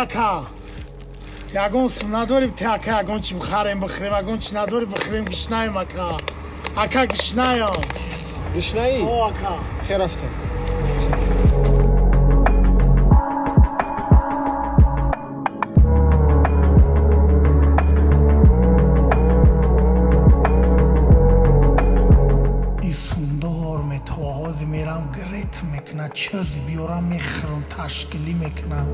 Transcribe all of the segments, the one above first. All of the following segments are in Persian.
Ека. Ягонс надорим теака ягон чим харем бахрем ягон чи надорим бахрем гишнаем ака. Ака гишнаем. Гишнаи? О ака. Хер рафтем. میرم گریت میکنه چیزی بیارم میخرم تشکیلی میکنه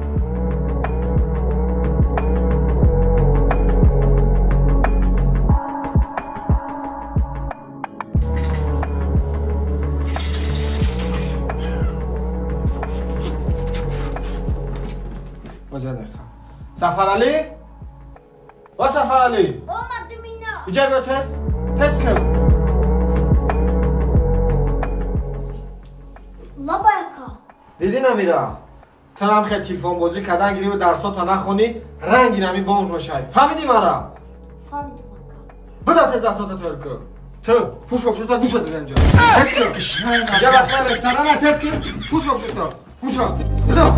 وجه دقیقا سفر علی؟ با سفر علی؟ اومدم اینا اینجا بیا تست کن دیدی نمیرا تنم خیلی تلفن بازی کردن گیری و درساتو نخونی رنگی نمی بانج باشای فهمیدی مرا؟ فهمیدم اکا بدا تز دستاتو ترکو تو پوش با پشتا گوشت از اینجا تست کن اینجا بطر رستوران تست کن پوش با پشتا گوشت بدا